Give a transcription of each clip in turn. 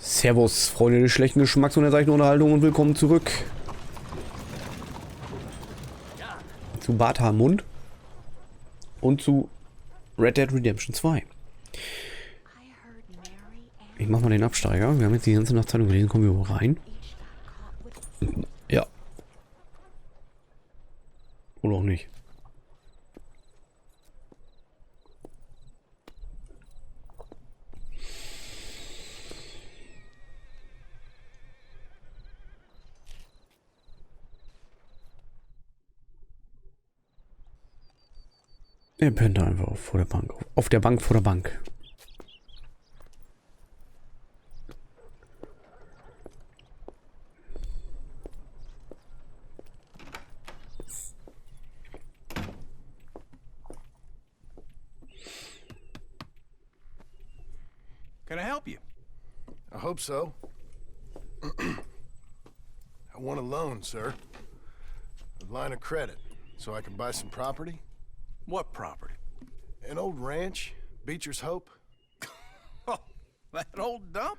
Servus, Freunde des schlechten Geschmacks und der seichten Unterhaltung und willkommen zurück zu Barthamund und zu Red Dead Redemption 2. Ich mach mal den Absteiger. Wir haben jetzt die ganze Nacht Zeitung gelesen. Kommen wir wohl rein? Ja. Oder auch nicht. Er pennt einfach vor der Bank. Auf der Bank vor der Bank. Can I help you? I hope so. I want a loan, sir. A line of credit, so I can buy some property. What property? An old ranch, Beecher's Hope. Oh, that old dump?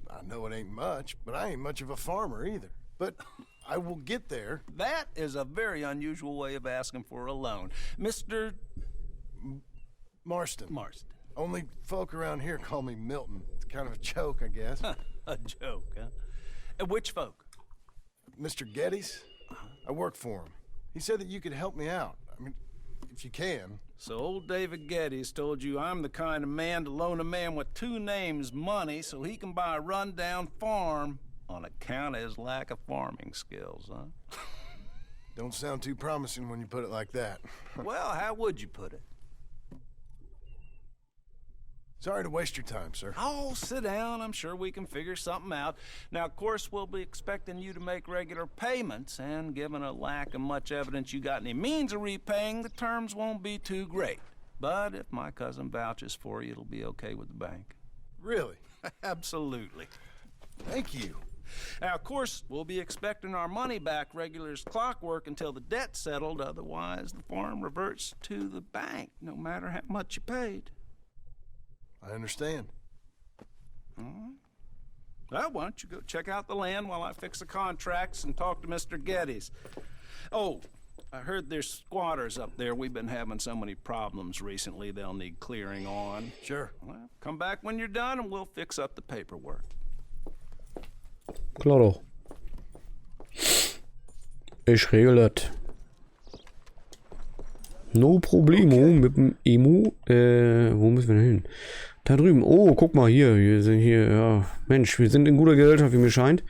I know it ain't much, but I ain't much of a farmer either. But I will get there. That is a very unusual way of asking for a loan. Mr. Marston. Marston. Only folk around here call me Milton. It's kind of a joke, I guess. A joke, huh? And which folk? Mr. Geddes? I work for him. He said that you could help me out. I mean, if you can. So old David Geddes told you I'm the kind of man to loan a man with two names money so he can buy a rundown farm on account of his lack of farming skills, huh? Don't sound too promising when you put it like that. Well, how would you put it? Sorry to waste your time, sir. Oh, sit down. I'm sure we can figure something out. Now, of course, we'll be expecting you to make regular payments, and given a lack of much evidence you got any means of repaying, the terms won't be too great. But if my cousin vouches for you, it'll be okay with the bank. Really? Absolutely. Thank you. Now, of course, we'll be expecting our money back regular as clockwork until the debt's settled. Otherwise, the farm reverts to the bank, no matter how much you paid. I understand. Well, why don't you go check out the land while I fix the contracts and talk to Mr. Geddes. Oh, I heard there's squatters up there. We've been having so many problems recently, they'll need clearing on. Sure. Well, come back when you're done and we'll fix up the paperwork. Klaro. Ich regel das. No problemo mit dem Emo. Wo müssen wir denn hin? Da drüben. Oh, guck mal hier. Wir sind hier. Ja. Mensch, wir sind in guter Gesellschaft, wie mir scheint.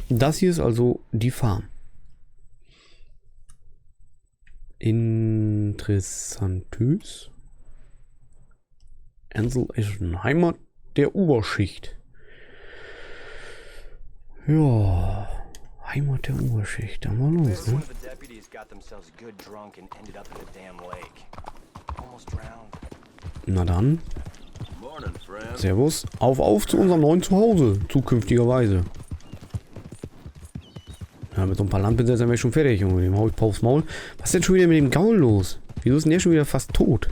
Das hier ist also die Farm. Interessantös. Ansel ist eine Heimat der Oberschicht. Ja. Heimat der Oberschicht. Da mal los, ne? Na dann. Servus. Auf zu unserem neuen Zuhause. Zukünftigerweise. Ja, mit so ein paar Landbesitzern wäre ich schon fertig, Junge. Dem hau ich aufs Maul. Was ist denn schon wieder mit dem Gaul los? Wieso ist denn der schon wieder fast tot?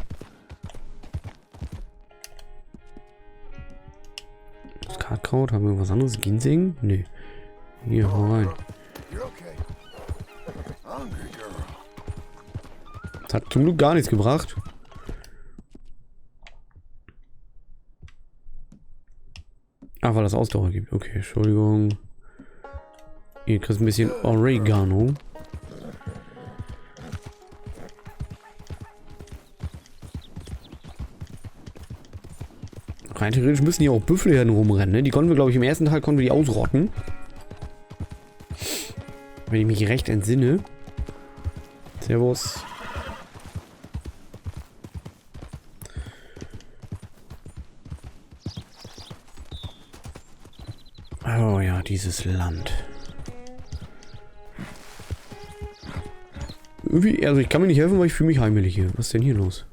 Das Kartkraut, haben wir was anderes? Ginseng? Nee. Hier, hau rein. Das hat zum Glück gar nichts gebracht. Ach, weil das Ausdauer gibt. Okay, Entschuldigung. Hier kriegst du ein bisschen Oregano. Rein theoretisch müssen hier auch Büffel rumrennen, ne? Die konnten wir, glaube ich, im ersten Teil konnten wir die ausrotten. Wenn ich mich recht entsinne. Servus. Oh ja, dieses Land. Irgendwie, also ich kann mir nicht helfen, weil ich fühle mich heimelig hier. Was ist denn hier los?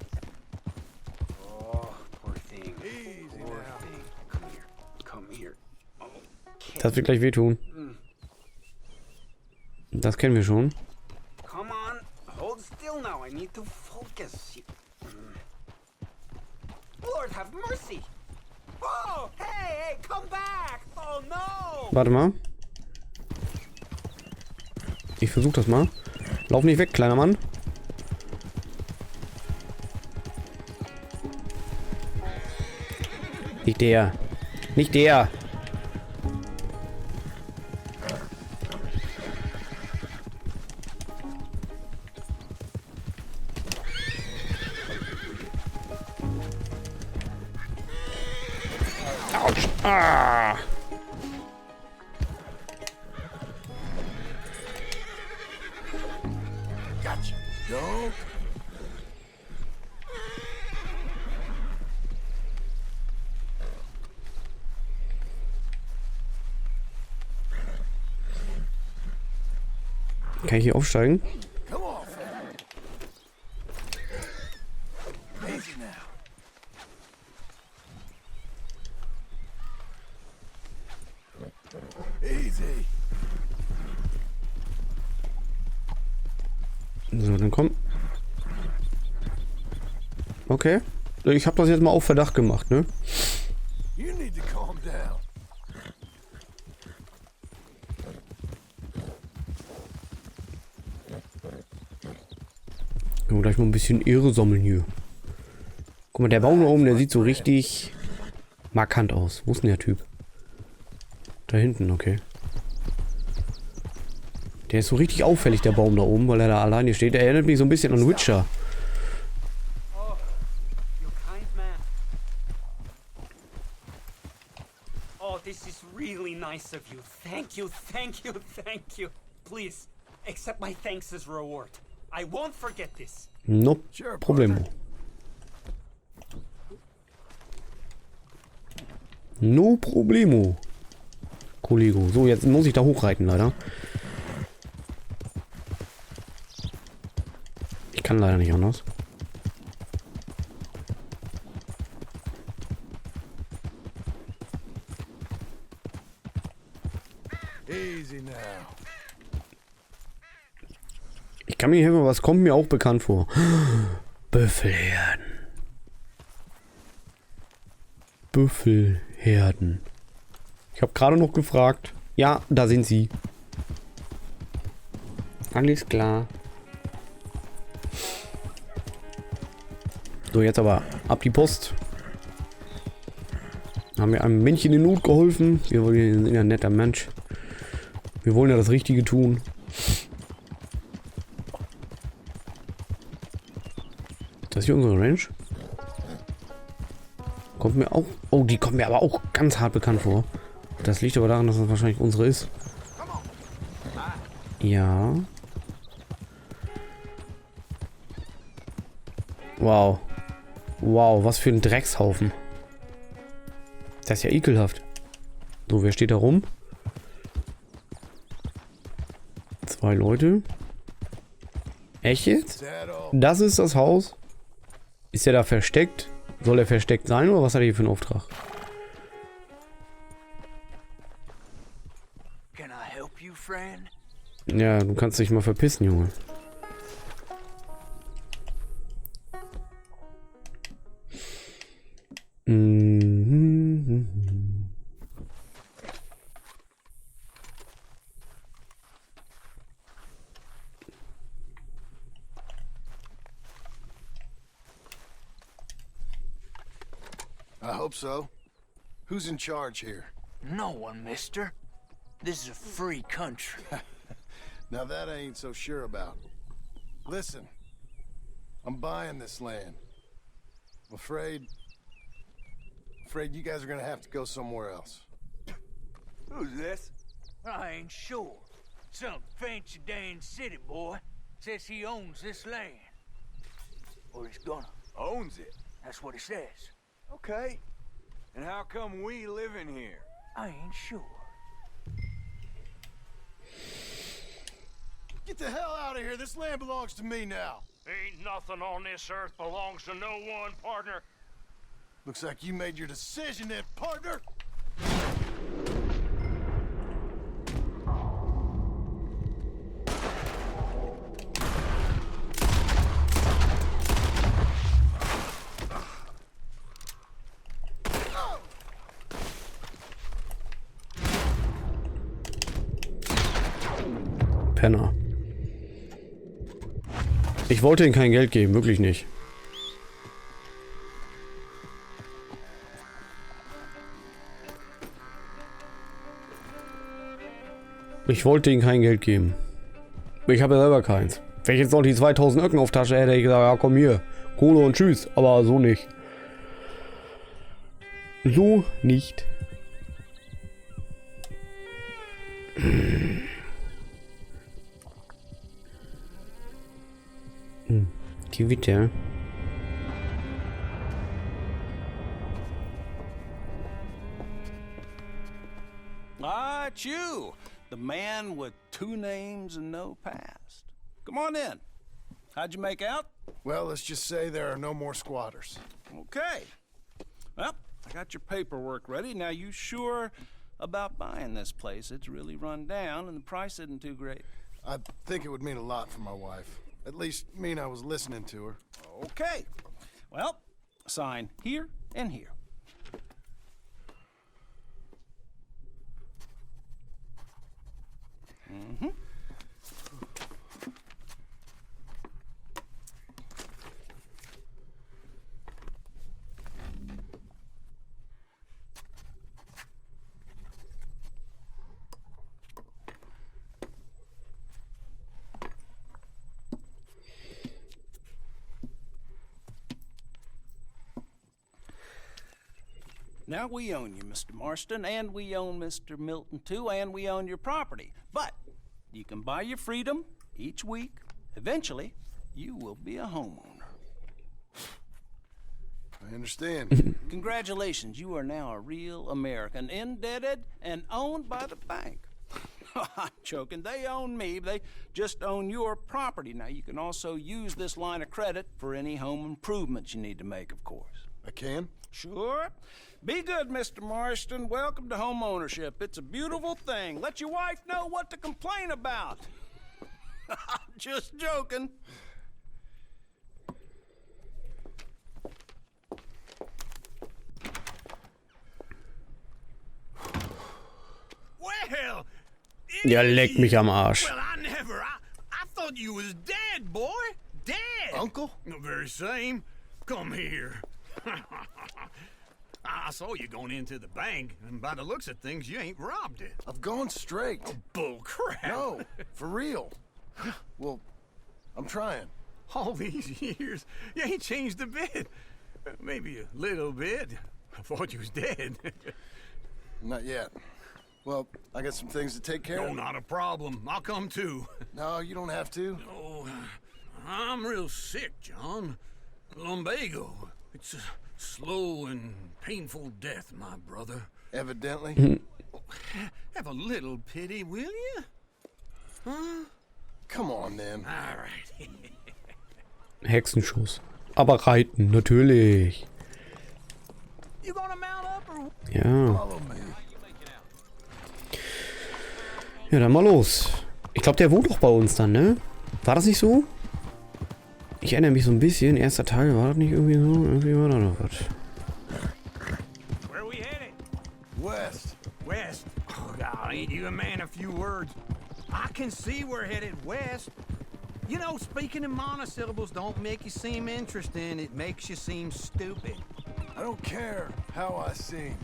Das wird gleich wehtun. Das kennen wir schon. Come on, hold still now. I need to focus. Lord have mercy. Oh, hey, come back. Warte mal. Ich versuche das mal. Lauf nicht weg, kleiner Mann. Nicht der. Nicht der. Autsch. Ah. Gotcha. Don't. Kann ich hier aufsteigen? Come on, fam. Easy now. Easy. So, dann komm. Okay. Ich habe das jetzt mal auf Verdacht gemacht, ne? You need to calm down. Gleich mal ein bisschen Ehre sammeln hier. Guck mal, der Baum da oben, der sieht so richtig markant aus. Wo ist denn der Typ? Da hinten, okay. Der ist so richtig auffällig, der Baum da oben, weil er da alleine steht. Der erinnert mich so ein bisschen an Witcher. Oh, you kind man. Oh, this is really nice of you. Thank you, thank you, thank you. Please, accept my thanks as reward. I won't forget this. No Problemo. No Problemo. Kollego. So, jetzt muss ich da hochreiten, leider. Ich kann leider nicht anders. Easy now. Ich kann mir hier mal, was kommt mir auch bekannt vor. Büffelherden. Büffelherden. Ich habe gerade noch gefragt. Ja, da sind sie. Alles klar. So, jetzt aber ab die Post. Haben wir einem Männchen in Not geholfen. Wir sind ja ein netter Mensch. Wir wollen ja das Richtige tun. Das ist hier unsere Ranch. Kommt mir auch... Oh, die kommt mir aber auch ganz hart bekannt vor. Das liegt aber daran, dass das wahrscheinlich unsere ist. Ja. Wow. Wow, was für ein Dreckshaufen. Das ist ja ekelhaft. So, wer steht da rum? 2 Leute. Echt jetzt? Das ist das Haus. Ist er da versteckt? Soll er versteckt sein oder was hat er hier für einen Auftrag? Can I help you, friend? Ja, du kannst dich mal verpissen, Junge. I hope so. Who's in charge here? No one, mister. This is a free country. Now that I ain't so sure about. Listen, I'm buying this land. I'm afraid you guys are gonna have to go somewhere else. Who's this? I ain't sure. Some fancy Dan city boy says he owns this land. Or he's gonna. Owns it. That's what he says. Okay. And how come we live in here? I ain't sure. Get the hell out of here. This land belongs to me now. Ain't nothing on this earth belongs to no one, partner. Looks like you made your decision then, partner. Penner. Ich wollte ihm kein Geld geben, wirklich nicht. Ich wollte ihm kein Geld geben. Ich habe ja selber keins. Wenn ich jetzt noch die 2000 Öcken auf Tasche hätte, hätte ich gesagt, ja komm hier, Kohle und tschüss. Aber so nicht. So nicht. Gewitter. Ah, it's you. The man with 2 names and no past. Come on in. How'd you make out? Well, let's just say there are no more squatters. Okay. Well, I got your paperwork ready. Now, you sure about buying this place? It's really run down and the price isn't too great. I think it would mean a lot for my wife. At least mean I was listening to her. Okay. Well, sign here and here. Mm-hmm. Now we own you, Mr. Marston, and we own Mr. Milton too, and we own your property. But you can buy your freedom each week. Eventually, you will be a homeowner. I understand. Congratulations, you are now a real American, indebted and owned by the bank. I'm joking, they own me, they just own your property. Now you can also use this line of credit for any home improvements you need to make, of course. I can? Sure. Be good, Mr. Marston. Welcome to home ownership. It's a beautiful thing. Let your wife know what to complain about. Just joking. Well, Ja, leck mich am Arsch. well, I thought you was dead, boy. Dead. Uncle? The very same. Come here. I saw you going into the bank, and by the looks of things, you ain't robbed it. I've gone straight. Bull crap. No, for real. Well, I'm trying. All these years, you ain't changed a bit. Maybe a little bit. I thought you was dead. Not yet. Well, I got some things to take care No, of. not a problem. I'll come too. No, you don't have to. Oh, I'm real sick, John. Lumbago. It's a slow and painful death, my brother. Evidently. Have a little pity, will you? Huh? Come on, then. All right. Hexenschuss. Aber reiten, natürlich. You gonna mount up or? Ja. Follow me. Ja, dann mal los. Ich glaube, der wohnt doch bei uns dann, ne? War das nicht so? Ich erinnere mich so ein bisschen. Erster Teil, war das nicht irgendwie so? Irgendwie war da noch was. Where we headed? West. West. Oh, God, ain't you a man of few words? I can see we're headed west. You know, speaking in monosyllables don't make you seem interesting. It makes you seem stupid. I don't care how I sing.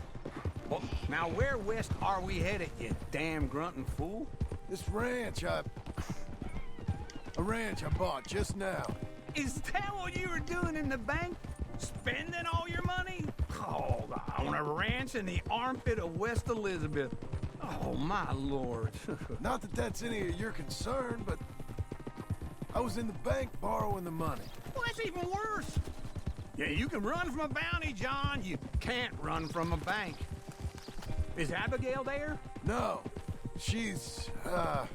Well, now where west are we headed, you damn grunting fool? This ranch a ranch I bought just now. Is that what you were doing in the bank? Spending all your money? Oh, on a ranch in the armpit of West Elizabeth. Oh, my lord. Not that that's any of your concern, but I was in the bank borrowing the money. Well, that's even worse. Yeah, you can run from a bounty, John. You can't run from a bank. Is Abigail there? No, she's, her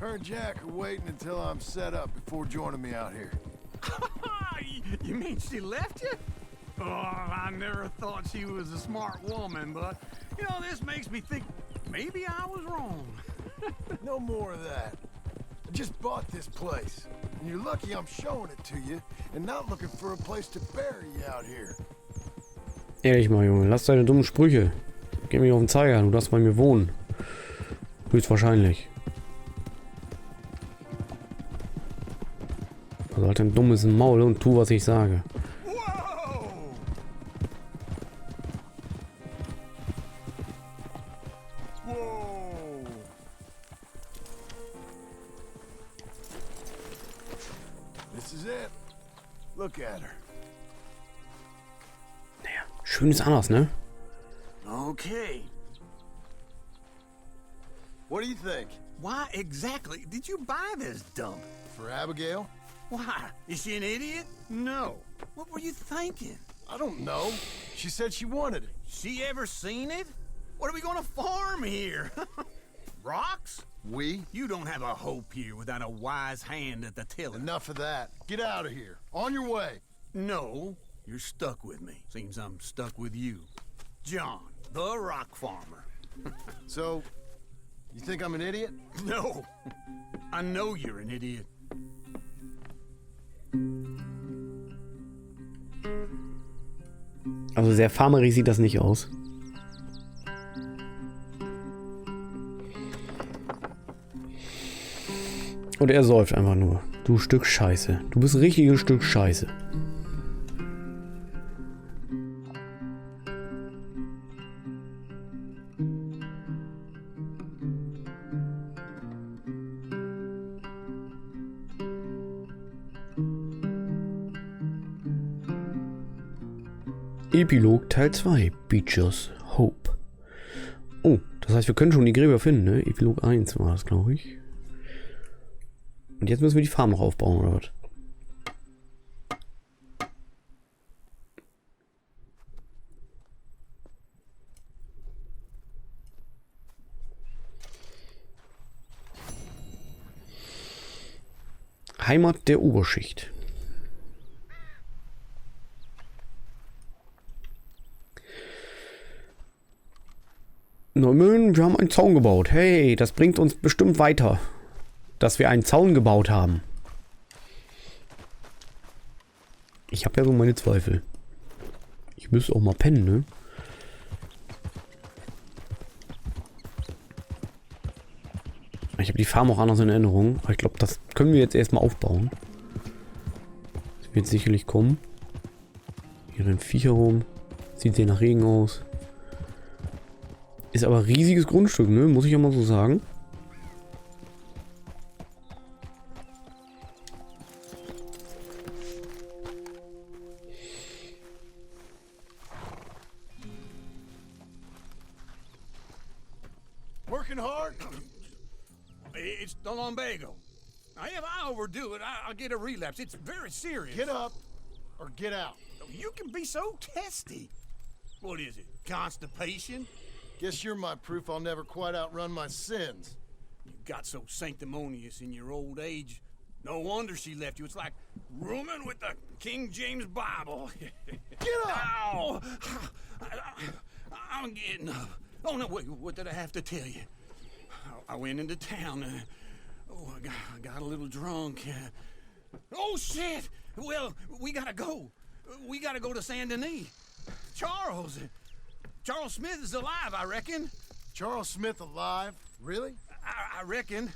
and Jack are waiting until I'm set up before joining me out here. You mean she left you? Oh, I never thought she was a smart woman, but, you know, this makes me think maybe I was wrong. No more of that. I just bought this place, and you're lucky I'm showing it to you and not looking for a place to bury you out here. Ehrlich mal, Junge, lass deine dummen Sprüche. Geh mich auf den Zeiger, du darfst bei mir wohnen. Höchstwahrscheinlich. Also halt ein dummes Maul und tu, was ich sage. This is it. Look at her. Naja, schön ist anders, ne? Okay. What do you think? Why exactly did you buy this dump? For Abigail? Why? Is she an idiot? No. What were you thinking? I don't know. She said she wanted it. She ever seen it? What are we gonna farm here? Rocks? We? You don't have a hope here without a wise hand at the tiller. Enough of that. Get out of here. On your way. No, you're stuck with me. Seems I'm stuck with you. John, the rock farmer. So, you think I'm an idiot? No, I know you're an idiot. Also sehr farmerig sieht das nicht aus. Und er säuft einfach nur. Du Stück Scheiße. Du bist ein richtiges Stück Scheiße. Epilog Teil 2. Beecher's Hope. Oh, das heißt, wir können schon die Gräber finden, ne? Epilog 1 war das, glaube ich. Und jetzt müssen wir die Farm noch aufbauen, oder was? Heimat der Oberschicht. Neumann, wir haben einen Zaun gebaut. Hey, das bringt uns bestimmt weiter, dass wir einen Zaun gebaut haben. Ich habe ja so meine Zweifel. Ich müsste auch mal pennen, ne? Ich habe die Farm auch anders in Erinnerung. Aber ich glaube, das können wir jetzt erstmal aufbauen. Das wird sicherlich kommen. Hier rennen Viecher rum. Sieht sehr nach Regen aus. Ist aber ein riesiges Grundstück, ne? Muss ich ja mal so sagen. Working hard? It's the lumbago. If I overdo it, I'll get a relapse. It's very serious. Get up or get out. You can be so testy. What is it? Constipation? Guess you're my proof I'll never quite outrun my sins. You got so sanctimonious in your old age. No wonder she left you. It's like rooming with the King James Bible. Get up! Ow! I'm getting up. Oh, no, wait, what did I have to tell you? I went into town. I got a little drunk. Oh, shit! Well, we gotta go. We gotta go to Saint Denis. Charles Smith is alive, I reckon. Charles Smith alive? Really? I reckon.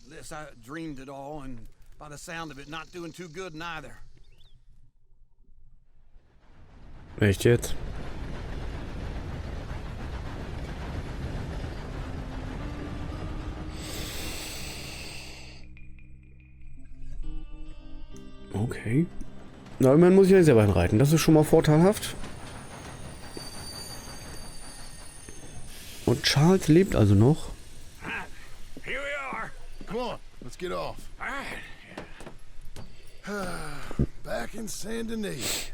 Unless I dreamed it all, and by the sound of it, not doing too good neither. Echt jetzt? Okay. Na, immerhin muss ich ja selber hinreiten. Das ist schon mal vorteilhaft. Und Charles lebt also noch. Here we are. Come on, let's get off. All right. Back in Saint Denis.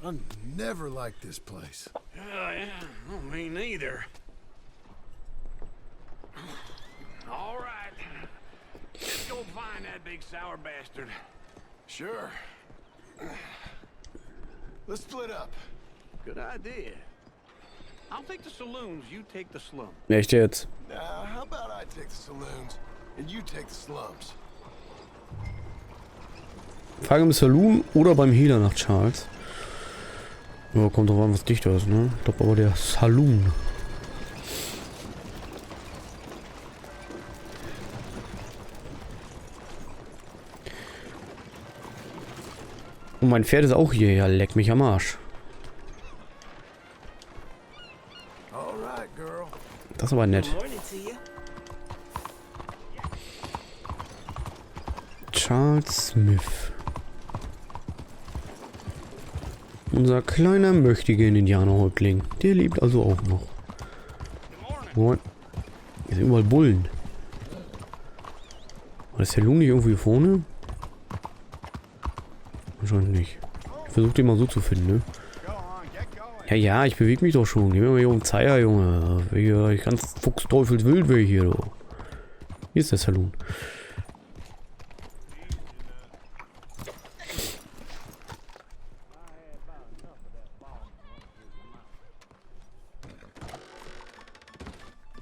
I never liked this place. Yeah, well, me neither. All right. Let's go find that big sour bastard. Sure. Let's split up. Good idea. I'll take the saloons, you take the slum. Echt jetzt? How about I take the saloons and you take the slums? Frage im Saloon oder beim Healer nach Charles. Ja, kommt drauf an, was dichter ist, ne? Ich glaube aber der Saloon. Und mein Pferd ist auch hier. Ja, leck mich am Arsch. Alright, girl. Das ist aber nett. Charles Smith. Unser kleiner möchtigen Indianerhäuptling. Der lebt also auch noch. Moin. Hier sind überall Bullen. War das der Saloon nicht irgendwie vorne? Wahrscheinlich nicht. Ich versuche den mal so zu finden, ne? Ja, ja, ich bewege mich doch schon. Geh mir mal hier um Zeier, Junge. Ich ganz fuchsteufelswild wäre hier, du. Hier ist der Saloon.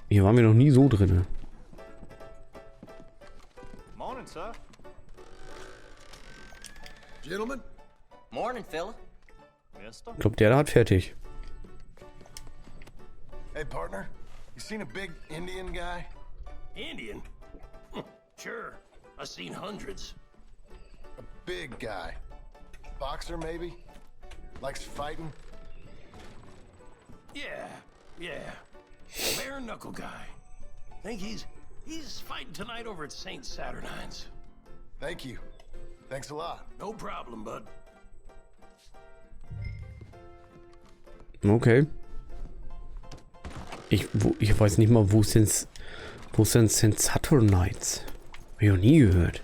Hier waren wir noch nie so drin. Morning, sir. Gentlemen? Morning, Phil. Mister? Ich glaube, der da hat fertig. Hey, partner. You seen a big Indian guy? Indian? Sure. I've seen hundreds. A big guy. Boxer, maybe? Likes fighting? Yeah. Bare knuckle guy. Think he's fighting tonight over at St. Saturnine's. Thank you. Thanks a lot. No problem, bud. Okay. Ich weiß nicht mal, wo ist denn St. Saturnine's? Hab ich noch nie gehört.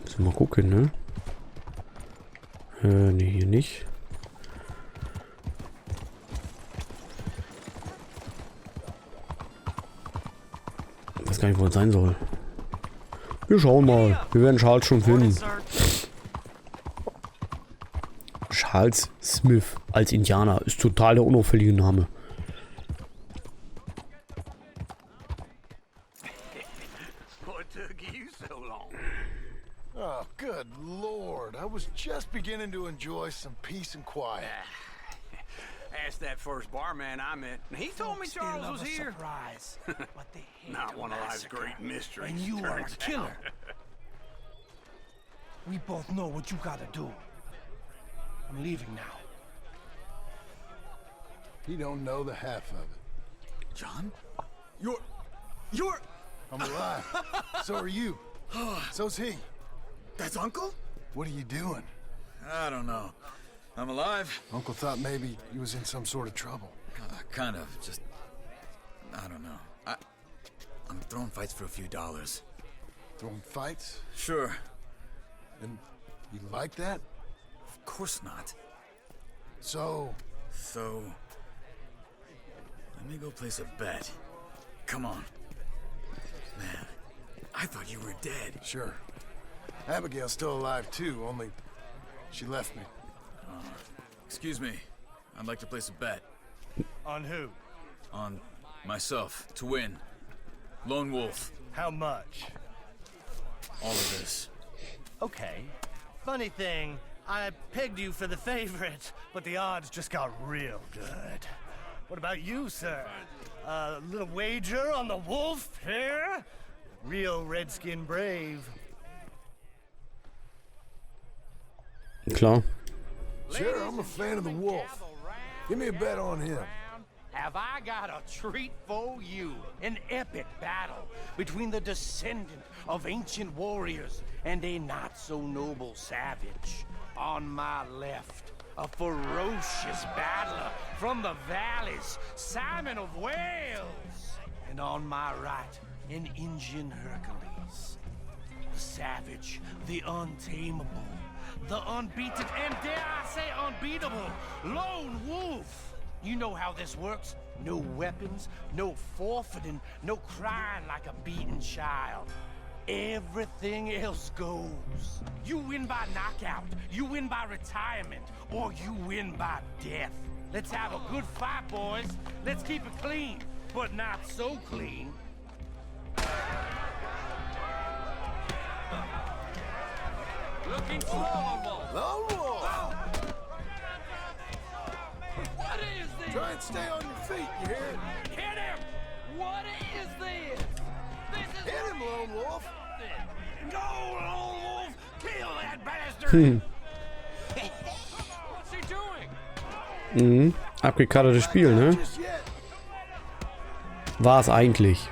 Müssen wir mal gucken, ne? Ne, hier nicht. Ich weiß gar nicht, wo es sein soll. Wir schauen mal. Wir werden Charles schon finden. Charles Smith als Indianer ist total der unauffällige Name. What took you so long? Oh, good lord. I was just beginning to enjoy some peace and quiet. Asked that first barman I met, and he told me Charles was here. Surprise. But they hate Not a one of life's massacre. great mysteries. And you are a turns killer. out. We both know what you gotta do. I'm leaving now. He don't know the half of it. John? You're... I'm alive. So are you. So's he. That's Uncle? What are you doing? I don't know. I'm alive. Uncle thought maybe he was in some sort of trouble. Kind of. Just... I don't know. I'm throwing fights for a few dollars. Throwing fights? Sure. And you like that? Of course not. So... So... Let me go place a bet. Come on. Man, I thought you were dead. Sure. Abigail's still alive too, only she left me. Excuse me. I'd like to place a bet. On who? On myself, to win. Lone Wolf. How much? All of this. Okay. Funny thing, I pegged you for the favorite, but the odds just got real good. What about you, sir? A little wager on the wolf here? Real redskin brave. Klar. Sure, I'm a fan of the wolf. Give me a bet on him. Have I got a treat for you? An epic battle between the descendant of ancient warriors and a not-so-noble savage. On my left, a ferocious battler from the valleys, Simon of Wales. And on my right, an Indian Hercules. The savage, the untamable, the unbeaten, and dare I say unbeatable, Lone Wolf. You know how this works. No weapons, no forfeiting, no crying like a beaten child. Everything else goes. You win by knockout, you win by retirement, or you win by death. Let's have a good fight, boys. Let's keep it clean, but not so clean. Looking for Lone Wolf. Lone Wolf! What is this? Try and stay on your feet, you hear? Hit him! What is this? This is Hit him, Lone Wolf! Go, lone wolf! Kill that bastard! What's he doing? Mhm. Abgekartetes Spiel, ne? War es eigentlich.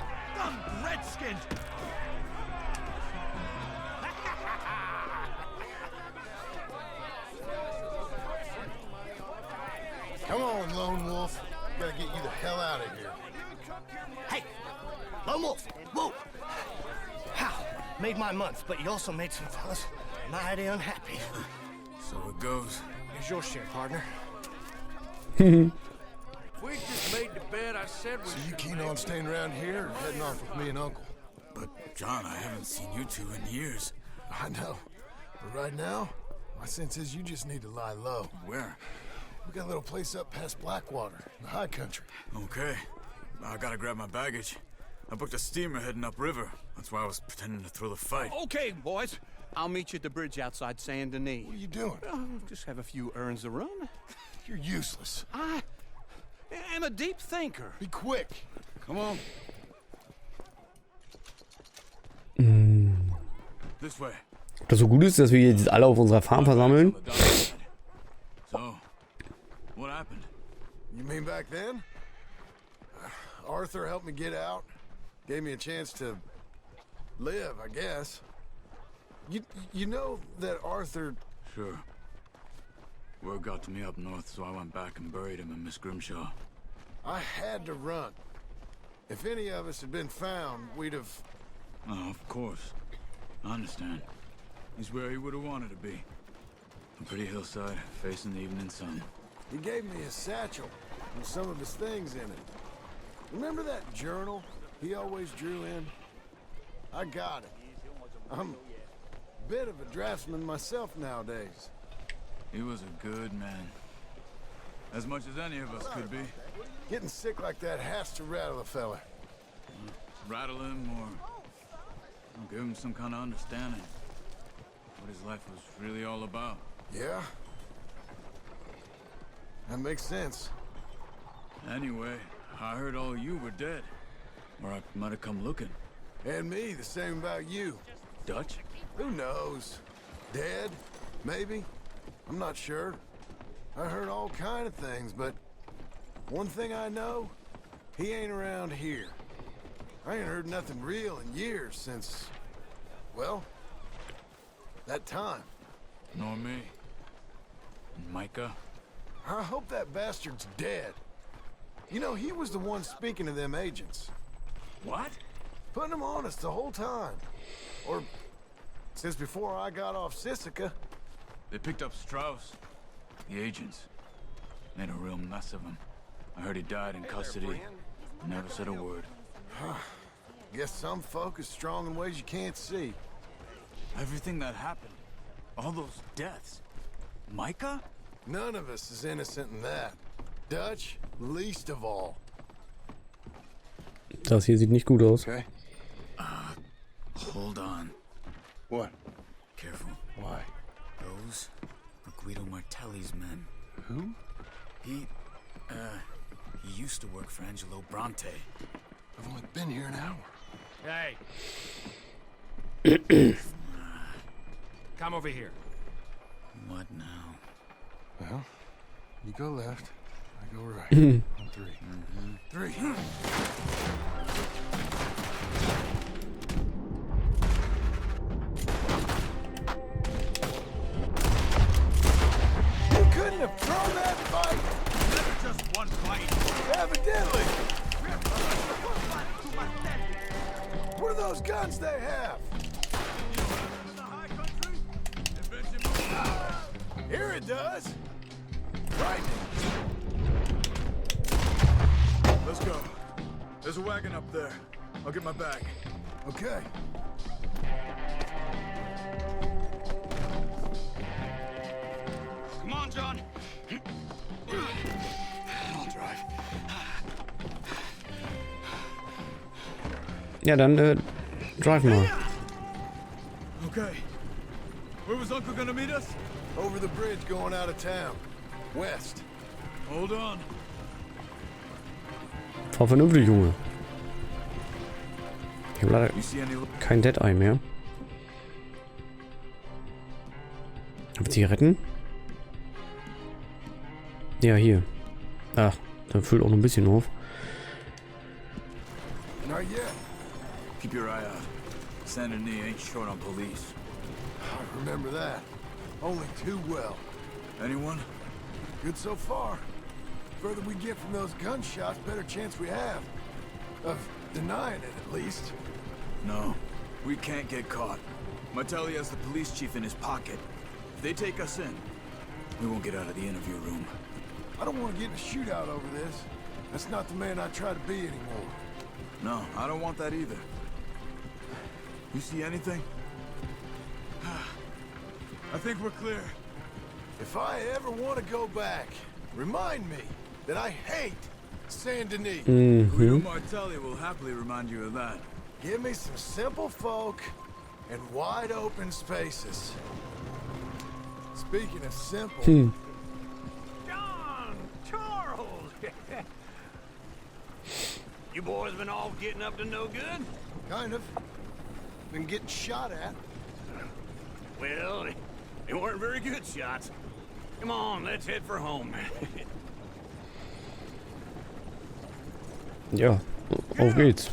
Come on, Lone Wolf. Gotta get you the hell out of here. Hey, Lone Wolf, whoa! How? Made my month, but you also made some fellas mighty unhappy. So it goes. Here's your share, partner. We just made the bed I said we So you keen on staying around here or heading off with me and Uncle? But, John, I haven't seen you two in years. I know. But right now, my sense is you just need to lie low. Where? We got a little place up past Blackwater, in the high country. Okay. I gotta grab my baggage. I booked a steamer heading upriver. That's why I was pretending to throw the fight. Okay, boys. I'll meet you at the bridge outside Saint Denis. What are you doing? Oh, just have a few errands to run. You're useless. I am a deep thinker. Be quick. Come on. This way. Das so gut ist, dass wir jetzt alle auf unserer Farm versammeln. So, what happened? You mean back then? Arthur helped me get out. Gave me a chance to live, I guess. You know that Arthur... Sure. Word got to me up north, so I went back and buried him in Miss Grimshaw. I had to run. If any of us had been found, we'd have... Oh, of course. I understand. He's where he would have wanted to be. A pretty hillside, facing the evening sun. He gave me his satchel with some of his things in it. Remember that journal he always drew in? I got it. I'm a bit of a draftsman myself nowadays. He was a good man. As much as any of us could be. Getting sick like that has to rattle a fella. Rattle him or give him some kind of understanding. What his life was really all about. Yeah? That makes sense. Anyway, I heard all you were dead. Or I might have come looking. And me, the same about you. Dutch? Who knows? Dead? Maybe? I'm not sure. I heard all kind of things, but one thing I know, he ain't around here. I ain't heard nothing real in years since, well, that time. Nor me. And Micah? I hope that bastard's dead. You know, he was the one speaking to them agents. What? Putting them on us the whole time. Or since before I got off Sisika. They picked up Strauss. The agents. Made a real mess of him. I heard he died in custody. Never said a word. Guess some folk is strong in ways you can't see. Everything that happened. All those deaths. Micah? None of us is innocent in that. Dutch, least of all. Das hier sieht nicht gut aus. Okay. Hold on. What? Careful. Why? Those are Guido Martelli's men. Who? He used to work for Angelo Bronte. I've only been here an hour. Hey. Come over here. What now? Well, you go left, I go right. On three. Three. You couldn't have thrown that fight! Never just one fight. Evidently! What are those guns they have? Here it does! Frightening! Let's go. There's a wagon up there. I'll get my bag. Okay. Come on, John. I'll drive. Ja, dann drive mal. Okay. Where was Uncle gonna meet us? Over the bridge going out of town. West. Hold on. Fahr vernünftig, Junge. Ich habe leider You see any... kein Dead-Eye mehr. Zigaretten? Ja, hier. Ach, da füllt auch noch ein bisschen auf. Not yet. Keep your eye out. Saint Denis ain't short on police. I remember that. Only too well. Anyone? Good so far. Further we get from those gunshots, better chance we have. Of denying it, at least. No, we can't get caught. Martelli has the police chief in his pocket. If they take us in, we won't get out of the interview room. I don't want to get in a shootout over this. That's not the man I try to be anymore. No, I don't want that either. You see anything? I think we're clear. If I ever want to go back, remind me that I hate Saint Denis. Guido Martelli will happily remind you of that. Give me some simple folk and wide open spaces. Speaking of simple, John! Charles! You boys been all getting up to no good? kind of. Been getting shot at. Well, they weren't very good shots. Come on, let's head for home. Ja, auf geht's.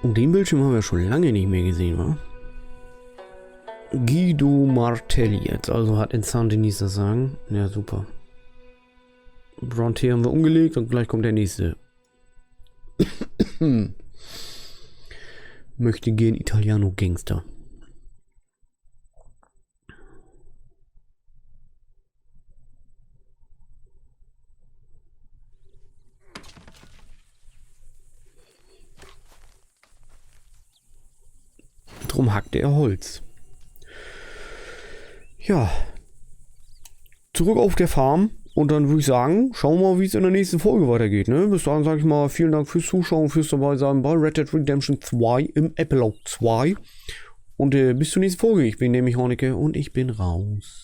Und den Bildschirm haben wir schon lange nicht mehr gesehen, wa? Guido Martelli jetzt, also hat in Saint-Denis das Sagen. Ja, super. Bronte haben wir umgelegt und gleich kommt der nächste. Möchte gehen Italiano Gangster. Drum hackte er Holz. Ja. Zurück auf der Farm. Und dann würde ich sagen, schauen wir mal, wie es in der nächsten Folge weitergeht. Ne? Bis dahin sage ich mal, vielen Dank fürs Zuschauen, fürs Dabeisein bei Red Dead Redemption 2 im Epilog 2. Und bis zur nächsten Folge. Ich bin nämlich Hornike und ich bin raus.